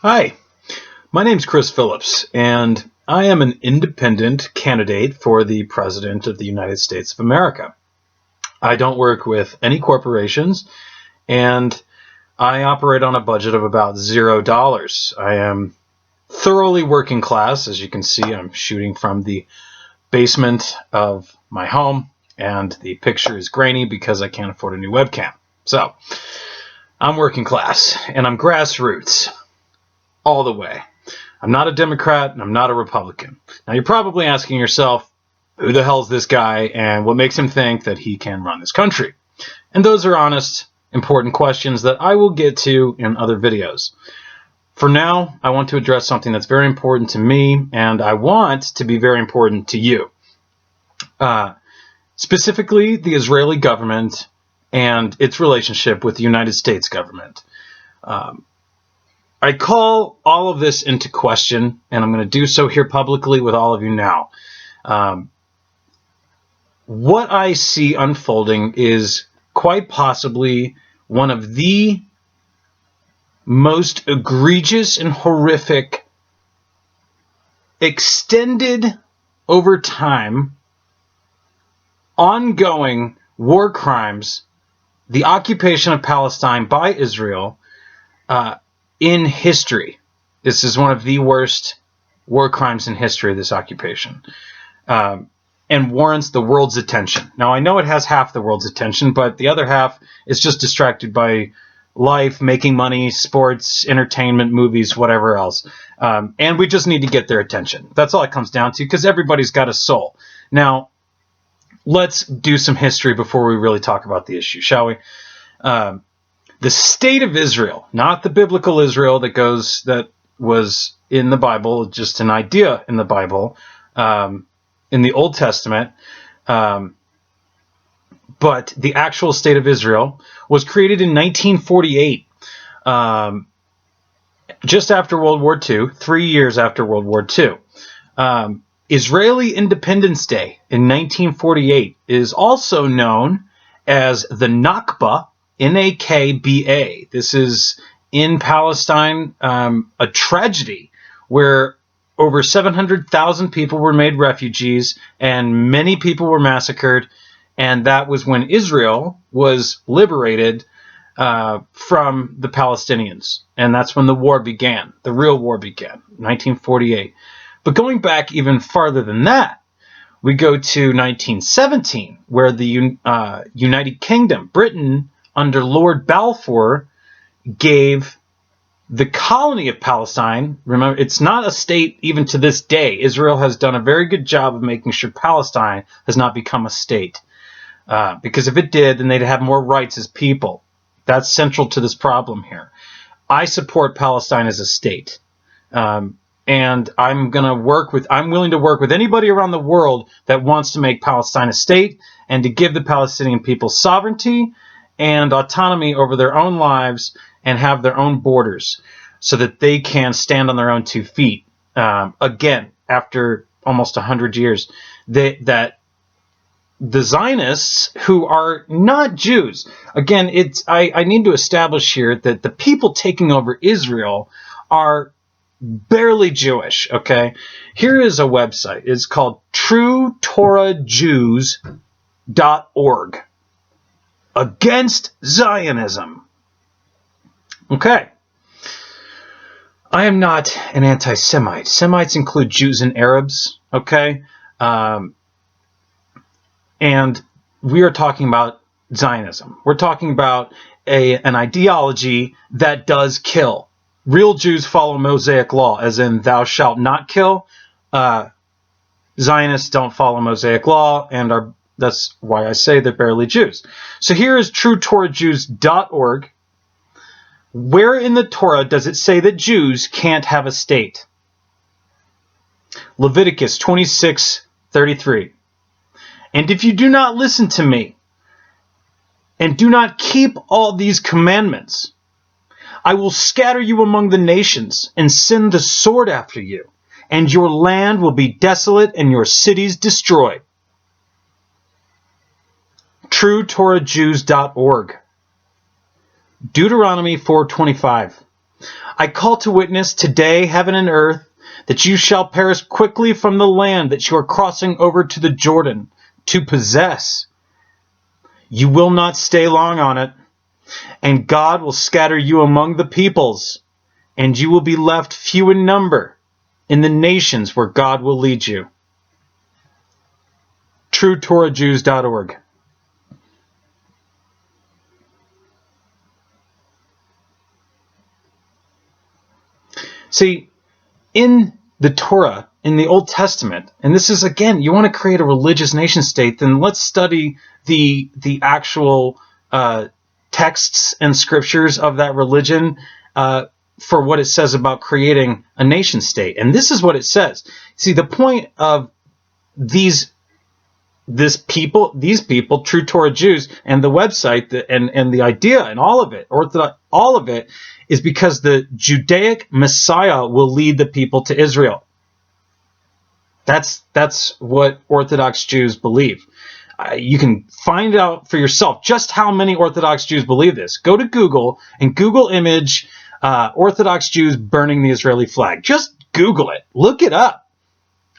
Hi, my name's Chris Phillips, and I am an independent candidate for the President of the United States of America. I don't work with any corporations, and I operate on a budget of about $0. I am thoroughly working class. As you can see, I'm shooting from the basement of my home, and the picture is grainy because I can't afford a new webcam. So, I'm working class, and I'm grassroots all the way. I'm not a Democrat, and I'm not a Republican. Now, you're probably asking yourself, who the hell's this guy, and what makes him think that he can run this country? And those are honest, important questions that I will get to in other videos. For now, I want to address something that's very important to me, and I want to be very important to you. Specifically, the Israeli government and its relationship with the United States government. I call all of this into question, and I'm going to do so here publicly with all of you now. What I see unfolding is quite possibly one of the most egregious and horrific, extended over time, ongoing war crimes, the occupation of Palestine by Israel, in history. This is one of the worst war crimes in history, this occupation, and warrants the world's attention. Now, I know it has half the world's attention, but the other half is just distracted by life, making money, sports, entertainment, movies, whatever else. And we just need to get their attention. That's all it comes down to, because everybody's got a soul. Now, let's do some history before we really talk about the issue, shall we? The state of Israel, not the biblical Israel that was in the Bible, just an idea in the Bible, in the Old Testament, but the actual state of Israel was created in 1948, just after World War II, 3 years after World War II. Israeli Independence Day in 1948 is also known as the Nakba, Nakba. This is in Palestine, a tragedy where over 700,000 people were made refugees and many people were massacred. And that was when Israel was liberated from the Palestinians. And that's when the war began. The real war began, 1948. But going back even farther than that, we go to 1917, where the United Kingdom, Britain, under Lord Balfour, gave the colony of Palestine. Remember, it's not a state even to this day. Israel has done a very good job of making sure Palestine has not become a state. Because if it did, then they'd have more rights as people. That's central to this problem here. I support Palestine as a state. And I'm willing to work with anybody around the world that wants to make Palestine a state and to give the Palestinian people sovereignty and autonomy over their own lives and have their own borders so that they can stand on their own 2 feet. Again, after almost 100 years, that the Zionists, who are not Jews, again, I need to establish here that the people taking over Israel are barely Jewish, okay? Here is a website. It's called TrueTorahJews.org. Against Zionism. Okay. I am not an anti-Semite. Semites include Jews and Arabs, okay? And we are talking about Zionism. We're talking about an ideology that does kill. Real Jews follow Mosaic law, as in thou shalt not kill. Zionists don't follow Mosaic law, and that's why I say they're barely Jews. So here is TrueTorahJews.org. Where in the Torah does it say that Jews can't have a state? Leviticus 26:33. And if you do not listen to me, and do not keep all these commandments, I will scatter you among the nations and send the sword after you, and your land will be desolate and your cities destroyed. TrueTorahJews.org. Deuteronomy 4:25. I call to witness today, heaven and earth, that you shall perish quickly from the land that you are crossing over to the Jordan to possess. You will not stay long on it, and God will scatter you among the peoples, and you will be left few in number in the nations where God will lead you. TrueTorahJews.org. See, in the Torah, in the Old Testament, and this is, again, you want to create a religious nation state, then let's study the actual texts and scriptures of that religion for what it says about creating a nation state. And this is what it says. See, the point of these people, True Torah Jews, and the website, and the idea, and all of it, is because the Judaic Messiah will lead the people to Israel. That's what Orthodox Jews believe. You can find out for yourself just how many Orthodox Jews believe this. Go to Google and Google image Orthodox Jews burning the Israeli flag. Just Google it. Look it up.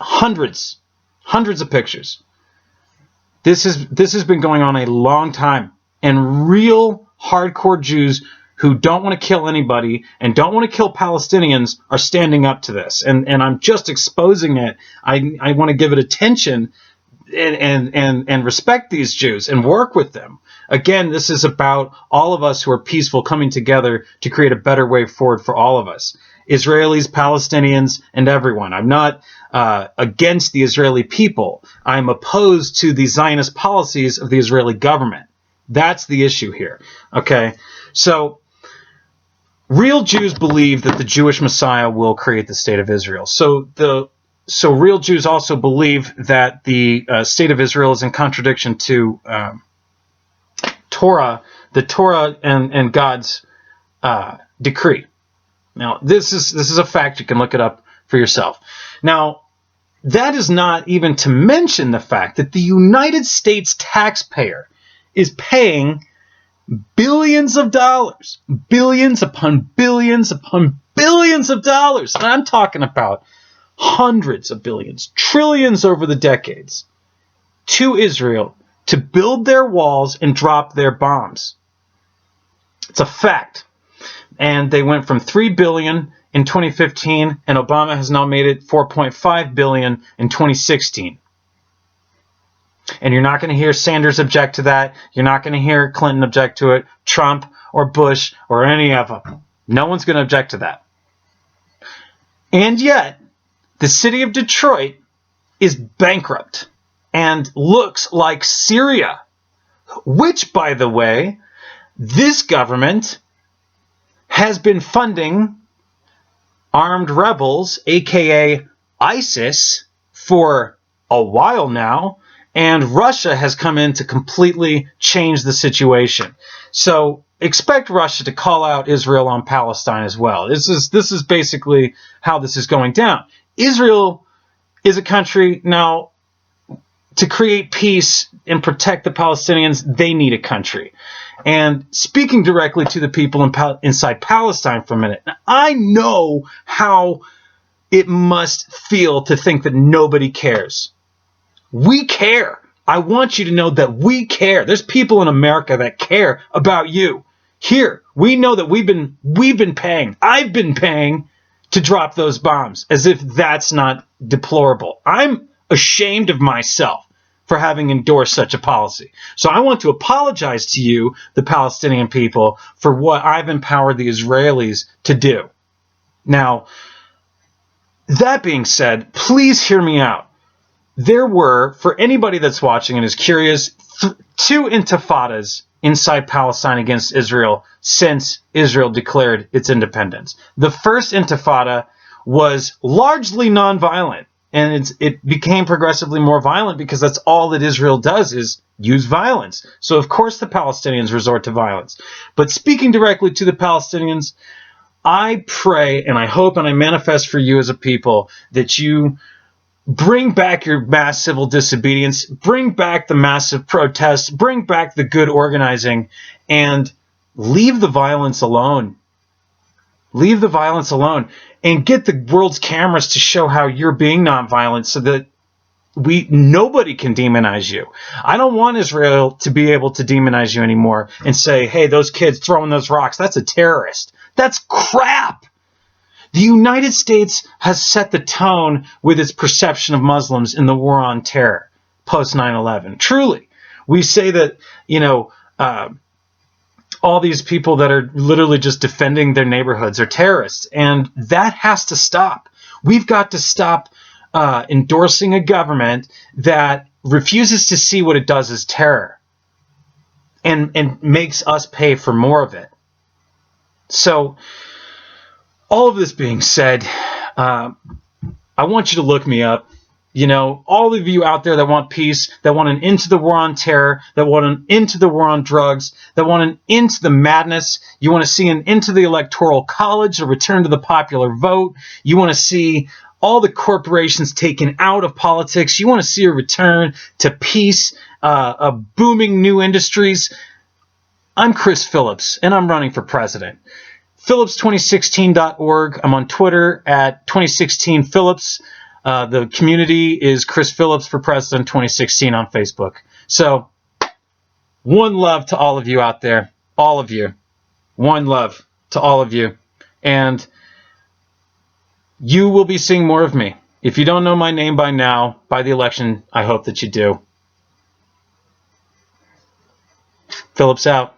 Hundreds of pictures. This has been going on a long time, and real hardcore Jews who don't want to kill anybody and don't want to kill Palestinians are standing up to this. And I'm just exposing it. I want to give it attention and respect these Jews and work with them. Again, this is about all of us who are peaceful coming together to create a better way forward for all of us. Israelis, Palestinians, and everyone. I'm not against the Israeli people. I'm opposed to the Zionist policies of the Israeli government. That's the issue here. Okay? So, real Jews believe that the Jewish Messiah will create the state of Israel. So real Jews also believe that the state of Israel is in contradiction to Torah, the Torah and God's decree. Now, this is a fact. You can look it up for yourself. Now, that is not even to mention the fact that the United States taxpayer is paying billions of dollars, billions upon billions upon billions of dollars. And I'm talking about hundreds of billions, trillions over the decades, to Israel to build their walls and drop their bombs. It's a fact. And they went from $3 billion in 2015, and Obama has now made it $4.5 billion in 2016. And you're not going to hear Sanders object to that. You're not going to hear Clinton object to it, Trump or Bush or any of them. No one's going to object to that. And yet, the city of Detroit is bankrupt and looks like Syria, which, by the way, this government has been funding armed rebels, aka ISIS, for a while now, and Russia has come in to completely change the situation. So expect Russia to call out Israel on Palestine as well. This is basically how this is going down. Israel is a country now. To create peace and protect the Palestinians, they need a country. And speaking directly to the people inside Palestine for a minute, now, I know how it must feel to think that nobody cares. We care. I want you to know that we care. There's people in America that care about you. Here, we know that we've been paying. I've been paying to drop those bombs, as if that's not deplorable. I'm ashamed of myself for having endorsed such a policy. So I want to apologize to you, the Palestinian people, for what I've empowered the Israelis to do. Now, that being said, please hear me out. There were, for anybody that's watching and is curious, 2 intifadas inside Palestine against Israel since Israel declared its independence. The first intifada was largely nonviolent. And it became progressively more violent because that's all that Israel does is use violence. So, of course, the Palestinians resort to violence. But speaking directly to the Palestinians, I pray and I hope and I manifest for you as a people that you bring back your mass civil disobedience, bring back the massive protests, bring back the good organizing, and leave the violence alone. Leave the violence alone and get the world's cameras to show how you're being nonviolent so that nobody can demonize you. I don't want Israel to be able to demonize you anymore and say, hey, those kids throwing those rocks, that's a terrorist. That's crap. The United States has set the tone with its perception of Muslims in the war on terror post 9/11. Truly, we say that, all these people that are literally just defending their neighborhoods are terrorists, and that has to stop. We've got to stop endorsing a government that refuses to see what it does as terror and makes us pay for more of it. So, all of this being said, I want you to look me up. All of you out there that want peace, that want an end to the war on terror, that want an end to the war on drugs, that want an end to the madness, you want to see an end to the Electoral College, a return to the popular vote, you want to see all the corporations taken out of politics, you want to see a return to peace, booming new industries. I'm Chris Phillips, and I'm running for president. Phillips2016.org. I'm on Twitter at 2016Phillips. The community is Chris Phillips for President 2016 on Facebook. So, one love to all of you out there. All of you. One love to all of you. And you will be seeing more of me. If you don't know my name by now, by the election, I hope that you do. Phillips out.